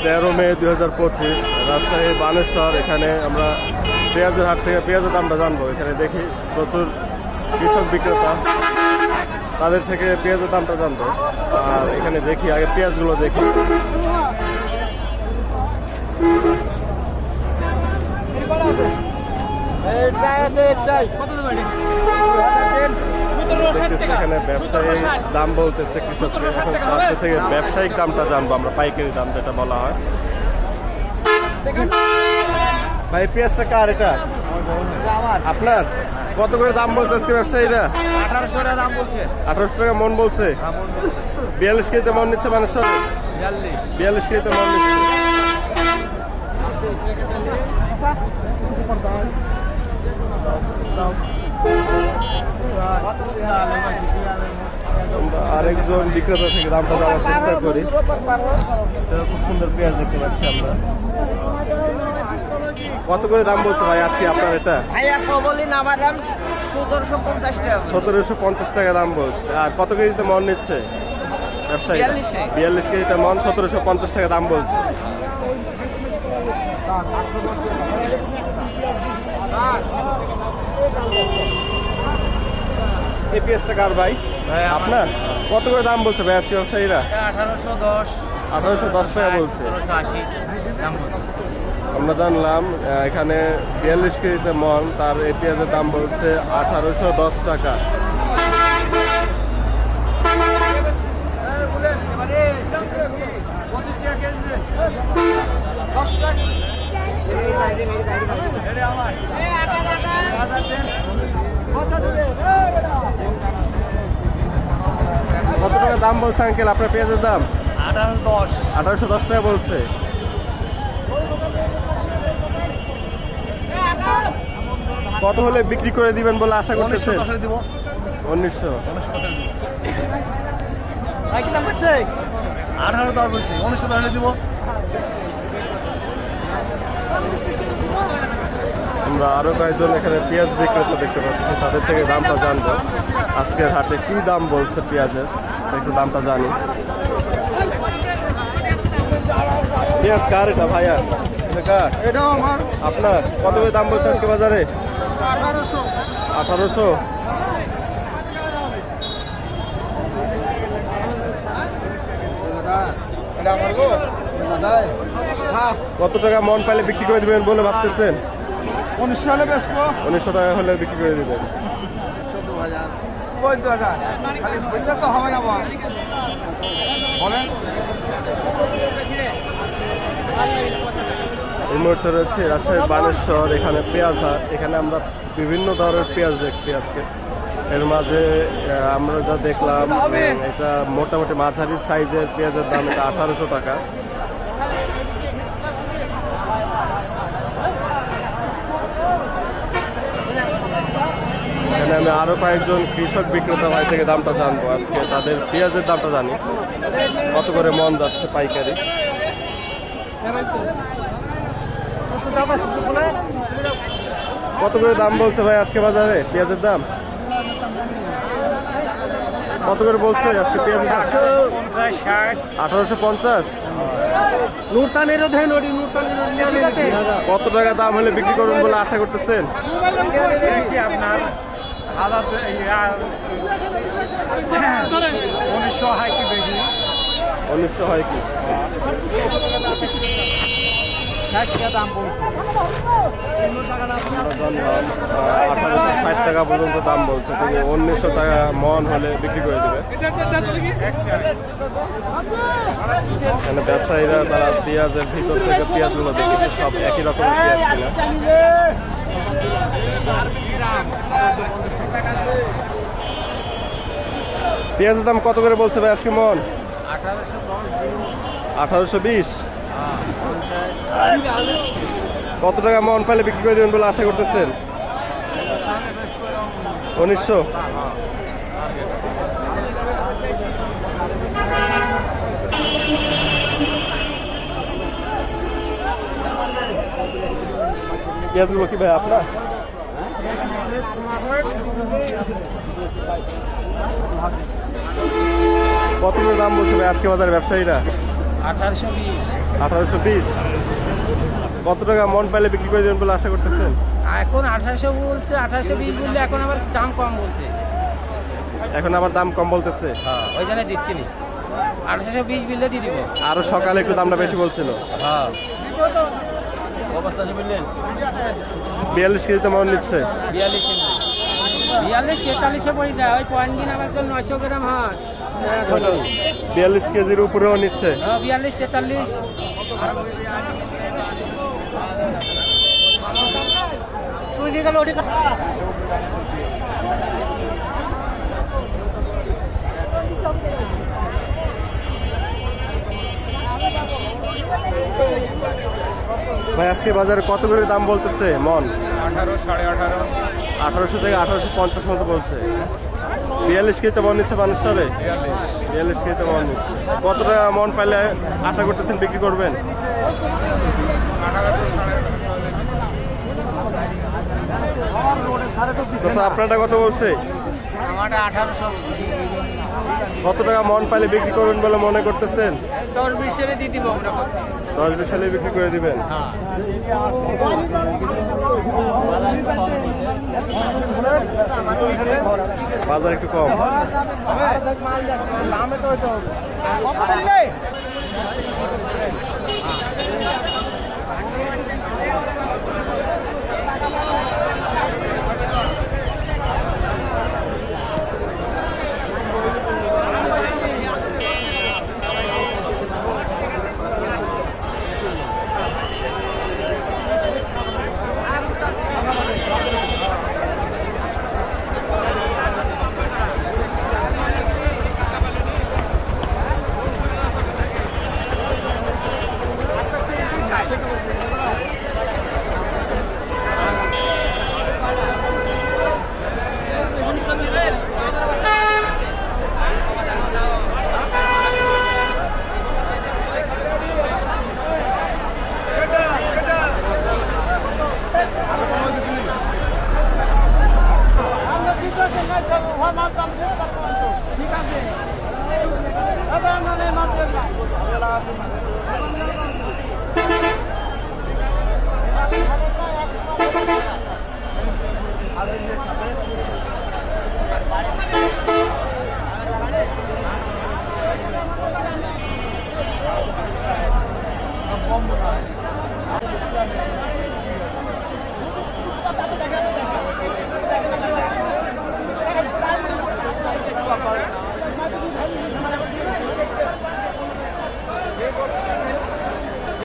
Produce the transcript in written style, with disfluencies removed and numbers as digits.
13 মে 2025 রাজশাহী বানেশ্বর। এখানে আমরা পেঁয়াজের হাট থেকে পেঁয়াজের দামটা জানবো। এখানে দেখি প্রচুর কৃষক বিক্রেতা, তাদের থেকে পেঁয়াজের দামটা জানবো। আর এখানে দেখি আগে পেঁয়াজগুলো দেখি। এখানে ব্যবসায়ী দাম বলতেছে কৃষককে, তাদের থেকে ব্যবসায়িক দামটা জানবো আমরা, পাইকারি দাম যেটা বলা হয়। ভাই পেঁয়াজটা কার? এটা আপনার? কত করে দাম বলছে আজকে ব্যবসায়ীরা? 1800 টাকা দাম বলছে। 1800 টাকা মন বলছে। 42 কেজিতে মন নিচ্ছে বানেশ্বর। 42 কেজিতে মন নিচ্ছে। আরেকজন বিক্রেতা থেকে দামটা জানার চেষ্টা করি। খুব সুন্দর পেঁয়াজ দেখতে পাচ্ছি আমরা। কত করে দাম বলছে ভাই আজকে আপনার এটা? 1750 টাকা দাম বলছে। আর কত কেজিতে মন নিচ্ছে ব্যবসায়ী? 42 কেজিতে মন, 1750 টাকা দাম বলছে। এই পেঁয়াজটা কার ভাই? আপনার? কত করে দাম বলছে ভাই আজকে ব্যবসায়ীরা? 1810 টাকা বলছে। আমরা জানলাম এখানে 42 কেজিতে মন, তার এই পেঁয়াজের দাম বলছে 1810 টাকা। কত টাকা দাম বলছে আঙ্কেল আপনার পেঁয়াজের দাম? 1810 টাকা বলছে। কত হলে বিক্রি করে দিবেন বলে আশা করতেছেন? 1900। 18 বলছি, 1910 দিব। আমরা আরো কয়েকজন এখানে পেঁয়াজ বিক্রেতা দেখতে পাচ্ছি, তাদের থেকে দামটা জানবো। আজকের হাটে কি দাম বলছে পেঁয়াজের, একটু দামটা জানি। পেঁয়াজ কার এটা ভাইয়া? এটাও আমার। আপনার? কত করে দাম বলছে আজকে বাজারে? 1800। কত টাকা মন পাইলে বিক্রি করে দিবেন বলে ভাবতেছেন? 1900 টাকা হলে বিক্রি করে দিবেন। এই মুহূর্তে রয়েছে রাজশাহী বানেশ্বর। এখানে পেঁয়াজ হাট। এখানে আমরা বিভিন্ন ধরনের পেঁয়াজ দেখছি আজকে। এর মাঝে আমরা যা দেখলাম, এটা মোটামুটি মাঝারি সাইজের পেঁয়াজের দাম, এটা 1800 টাকা। এখানে আমি আরো কয়েকজন কৃষক বিক্রেতা ভাই থেকে দামটা জানবো আজকে, তাদের পেঁয়াজের দামটা জানি কত করে মন যাচ্ছে পাইকারি। কত করে দাম বলছে ভাই আজকে বাজারে পেঁয়াজের দাম? কত করে বলছে আজকে পেঁয়াজের দাম? 1850। কত টাকা দাম হলে বিক্রি করবেন বলে আশা করতেছেন? আপনার 1900 হয় কি বেশি? 1900 হয় কি? 1860 টাকা পর্যন্ত দাম বলছে, কিন্তু 1900 টাকা মন হলে বিক্রি করে দেবে। এখানে ব্যবসায়ীরা তারা পেঁয়াজের ভিতর থেকে পেঁয়াজগুলো দেখেছে, সব একই রকমের পেঁয়াজ কিনা। পেঁয়াজের দাম কত করে বলছে ভাই আজকে মন? 1820। কত টাকা মন পাইলে বিক্রি করে দেবেন বলে আশা করতেছেন? 1900। পেঁয়াজগুলো কি ভাই আপনার? কত করে দাম বলছে ভাই আজকে বাজারে ব্যবসায়ীরা? 1820। কত টাকা মন পাইলে বিক্রি করে দেবেন বলে আশা করতেছেন? এখন 1800 বলছে, 1820 বললে এখন আবার দাম কম বলছে। এখন আবার দাম কম বলতেছে? ওই জন্য দিচ্ছি না, 1820 বিলে দিয়ে দিব। আরো সকালে একটু দামটা বেশি বলছিল। হ্যাঁ, 42 কেজিতে মন নিচ্ছে। 42-43 পড়ে যায়। ওই পয়েন্ট দিন আবার 900 গ্রাম হয়। 42 কেজির উপরেও নিচ্ছে। 42-43। ভাই আজকে বাজারে কত করে দাম বলতেছে মন? 18, 18.5। 1800 থেকে 1850 মতো বলছে। 42 কেজিতে মন নিচ্ছে মানুষ তবে? 42 কেজিতে মন নিচ্ছে। কত টাকা মন পাইলে আশা করতেছেন বিক্রি করবেন? আপনারটা কত বলছে? আমারটা 1800। কত টাকা মন পাইলে বিক্রি করবেন বলে মনে করতেছেন? 10-20 সালে দিয়ে দিব আমরা। 10-20 সালে বিক্রি করে দিবেন। বাজার একটু কম। ঠিক আছে।